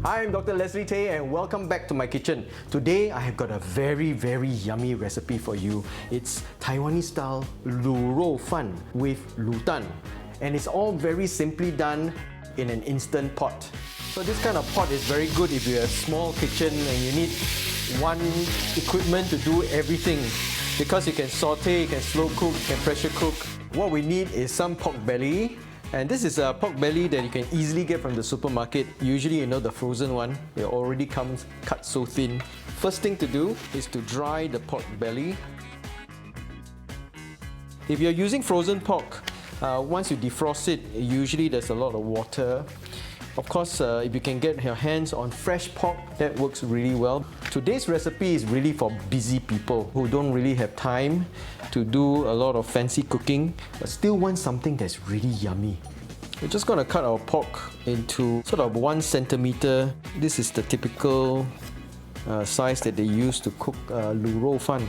Hi, I'm Dr. Leslie Tay and welcome back to my kitchen. Today I have got a very yummy recipe for you. It's Taiwanese style Lu Rou Fan with Lu Tan. And it's all very simply done in an instant pot. So this kind of pot is very good if you have a small kitchen and you need one equipment to do everything. Because you can saute, you can slow cook, you can pressure cook. What we need is some pork belly. And this is a pork belly that you can easily get from the supermarket. Usually, you know, the frozen one, it already comes cut so thin. First thing to do is to dry the pork belly. If you're using frozen pork, once you defrost it, usually there's a lot of water. Of course, if you can get your hands on fresh pork, that works really well. Today's recipe is really for busy people who don't really have time to do a lot of fancy cooking, but still want something that's really yummy. We're just going to cut our pork into sort of 1 centimeter. This is the typical size that they use to cook Lu Rou Fan.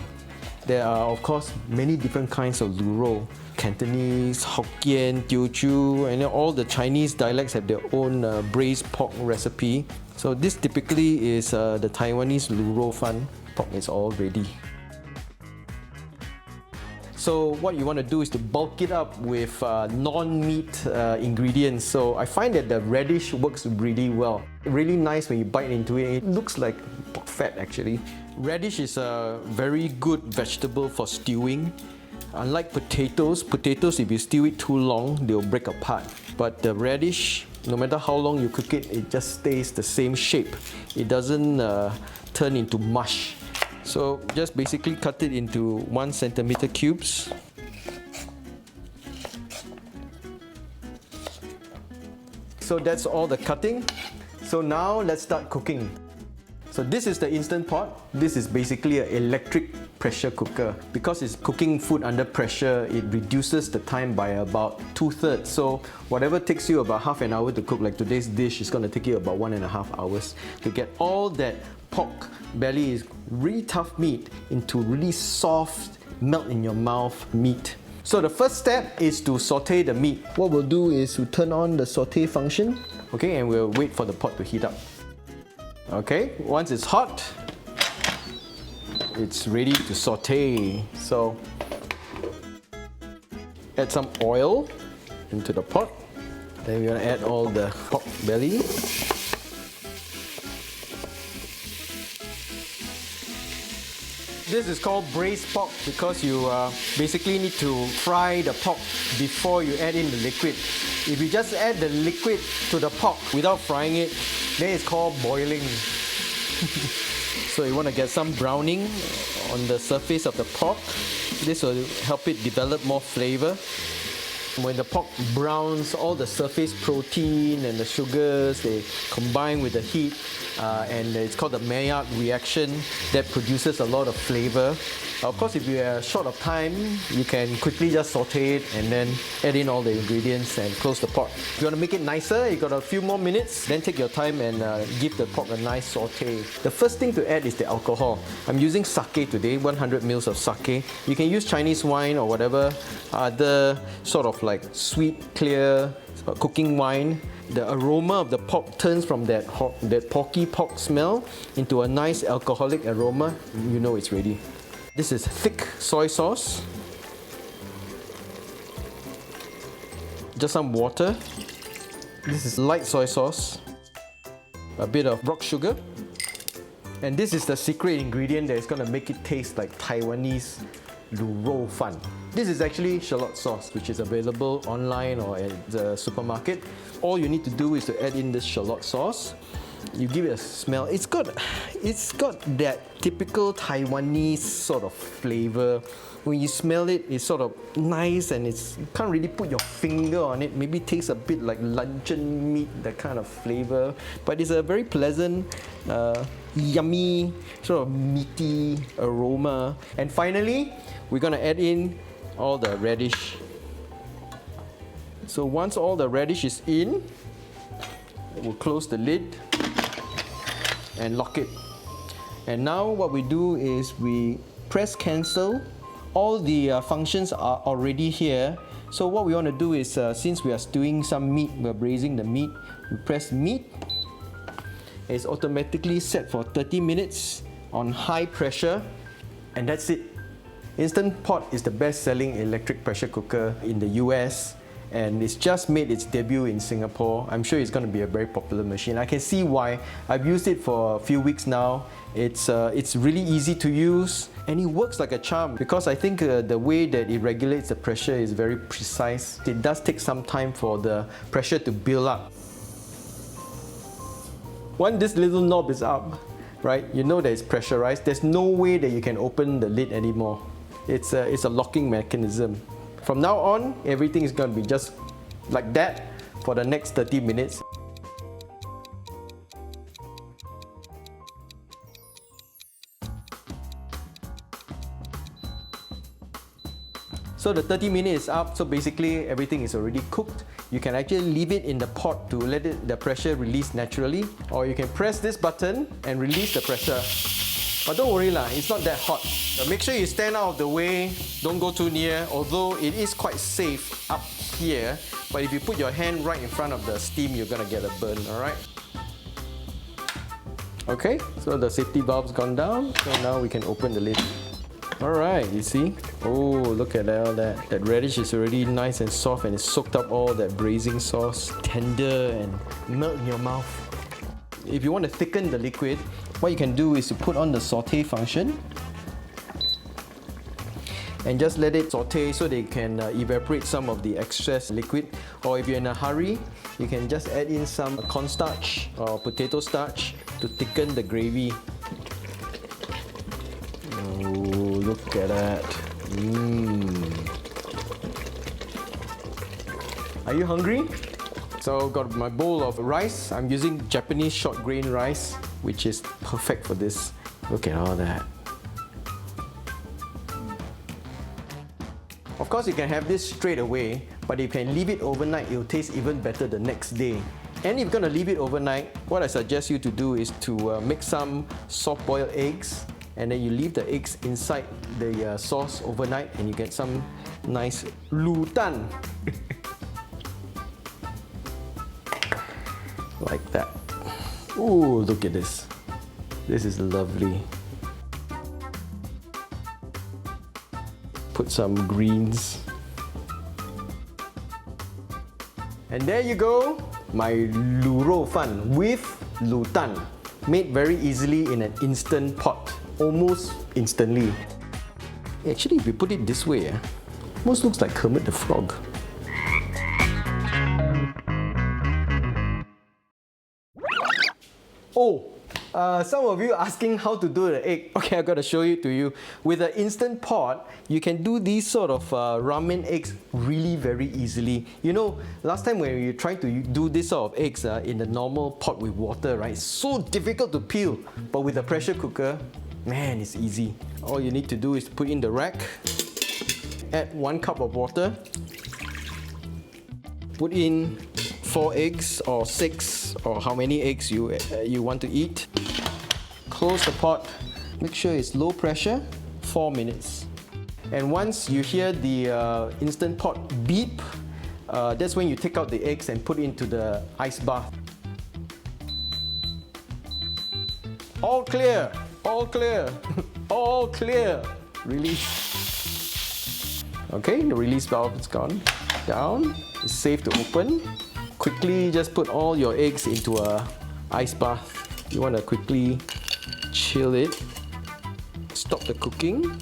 There are, of course, many different kinds of Lu Rou. Cantonese, Hokkien, Teochew, and all the Chinese dialects have their own braised pork recipe. So this typically is the Taiwanese Lu Rou Fan. Pork is all ready. So what you want to do is to bulk it up with non-meat ingredients. So I find that the radish works really well. Really nice when you bite into it. It looks like pork fat actually. Radish is a very good vegetable for stewing. Unlike potatoes, if you stew it too long, they'll break apart. But the radish, no matter how long you cook it, it just stays the same shape. It doesn't turn into mush. So just basically cut it into 1 centimeter cubes. So that's all the cutting. So now let's start cooking. So this is the instant pot. This is basically an electric pressure cooker. Because it's cooking food under pressure, it reduces the time by about 2/3. So whatever takes you about half an hour to cook, like today's dish, is going to take you about 1.5 hours to get all that pork belly, is really tough meat, into really soft, melt in your mouth meat. So the first step is to saute the meat. What we'll do is to turn on the saute function, okay, and we'll wait for the pot to heat up. Okay, once it's hot, it's ready to saute. So add some oil into the pot. Then we're going to add all the pork belly. This is called braised pork because you basically need to fry the pork before you add in the liquid. If you just add the liquid to the pork without frying it, then it's called boiling. So you want to get some browning on the surface of the pork. This will help it develop more flavor. When the pork browns, all the surface protein and the sugars, they combine with the heat, and it's called the Maillard reaction that produces a lot of flavor. Of course, if you are short of time, you can quickly just saute it and then add in all the ingredients and close the pot. If you want to make it nicer, you got a few more minutes, then take your time and give the pork a nice saute. The first thing to add is the alcohol. I'm using sake today, 100 ml of sake. You can use Chinese wine or whatever other sort of like sweet, clear cooking wine. The aroma of the pork turns from that porky pork smell into a nice alcoholic aroma. You know it's ready. This is thick soy sauce. Just some water. This is light soy sauce. A bit of rock sugar. And this is the secret ingredient that is going to make it taste like Taiwanese Lu Rou Fan. This is actually shallot sauce, which is available online or at the supermarket. All you need to do is to add in this shallot sauce. You give it a smell. It's got that typical Taiwanese sort of flavor. When you smell it, it's sort of nice and you can't really put your finger on it. Maybe it tastes a bit like luncheon meat, that kind of flavor. But it's a very pleasant, yummy, sort of meaty aroma. And finally, we're going to add in all the radish. So once all the radish is in, we'll close the lid and lock it. And now what we do is we press cancel. All the functions are already here. So what we want to do is, since we are stewing some meat, we're braising the meat, we press meat It's automatically set for 30 minutes on high pressure, and that's it. Instant Pot is the best-selling electric pressure cooker in the US, and it's just made its debut in Singapore. I'm sure it's going to be a very popular machine. I can see why. I've used it for a few weeks now. It's really easy to use, and it works like a charm because I think the way that it regulates the pressure is very precise. It does take some time for the pressure to build up. Once this little knob is up, right, you know that it's pressurized. There's no way that you can open the lid anymore. It's a locking mechanism. From now on, everything is going to be just like that for the next 30 minutes. So the 30 minutes is up, so basically everything is already cooked. You can actually leave it in the pot to let the pressure release naturally, or you can press this button and release the pressure. But don't worry lah, it's not that hot. So make sure you stand out of the way, don't go too near, although it is quite safe up here. But if you put your hand right in front of the steam, you're gonna get a burn, alright? Okay, so the safety valve's gone down, so now we can open the lid. Alright, you see? Oh, look at all that. That radish is already nice and soft and it's soaked up all that braising sauce. Tender and melt in your mouth. If you want to thicken the liquid, what you can do is to put on the sauté function and just let it saute so they can evaporate some of the excess liquid. Or if you're in a hurry, you can just add in some cornstarch or potato starch to thicken the gravy. Oh, look at that. Are you hungry? So got my bowl of rice. I'm using Japanese short grain rice, which is perfect for this. Look at all that. Of course, you can have this straight away, but if you can leave it overnight, it'll taste even better the next day. And if you're gonna leave it overnight, what I suggest you to do is to make some soft-boiled eggs, and then you leave the eggs inside the sauce overnight, and you get some nice Lu Tan. Like that. Ooh, look at this. This is lovely. Put some greens. And there you go, my Lu Rou Fan with Lu Tan. Made very easily in an instant pot. Almost instantly. Actually, if you put it this way, almost looks like Kermit the Frog. Oh, some of you asking how to do the egg. Okay, I gotta show it to you. With an instant pot, you can do these sort of ramen eggs really very easily. You know, last time when you tried to do this sort of eggs in the normal pot with water, right? It's so difficult to peel. But with a pressure cooker, man, it's easy. All you need to do is put in the rack, add 1 cup of water, put in 4 eggs or 6 or how many eggs you want to eat. Close the pot. Make sure it's low pressure, 4 minutes. And once you hear the instant pot beep, that's when you take out the eggs and put into the ice bath. All clear, all clear, all clear. Release. Okay, the release valve is gone down. It's safe to open. Quickly just put all your eggs into a ice bath. You want to quickly chill it. Stop the cooking.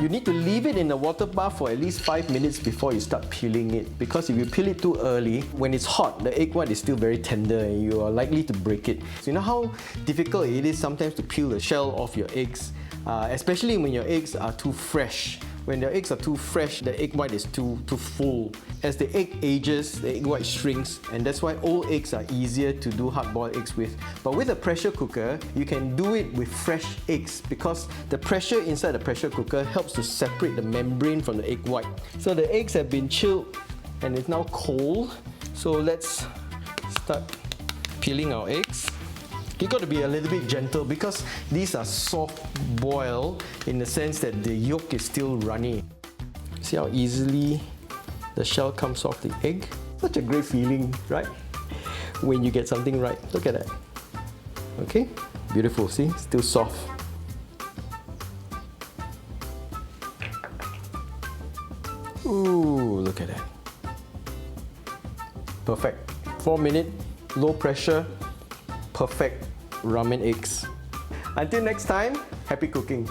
You need to leave it in the water bath for at least 5 minutes before you start peeling it, because if you peel it too early, when it's hot, the egg white is still very tender and you are likely to break it. So you know how difficult it is sometimes to peel the shell off your eggs, especially when your eggs are too fresh. When the eggs are too fresh, the egg white is too full. As the egg ages, the egg white shrinks, and that's why old eggs are easier to do hard-boiled eggs with. But with a pressure cooker, you can do it with fresh eggs because the pressure inside the pressure cooker helps to separate the membrane from the egg white. So the eggs have been chilled and it's now cold. So let's start peeling our eggs. You got to be a little bit gentle because these are soft boiled in the sense that the yolk is still runny. See how easily the shell comes off the egg? Such a great feeling, right? when you get something right. Look at that. Okay, beautiful. See, still soft. Ooh, look at that. Perfect. 4-minute, low pressure, perfect ramen eggs. Until next time, happy cooking.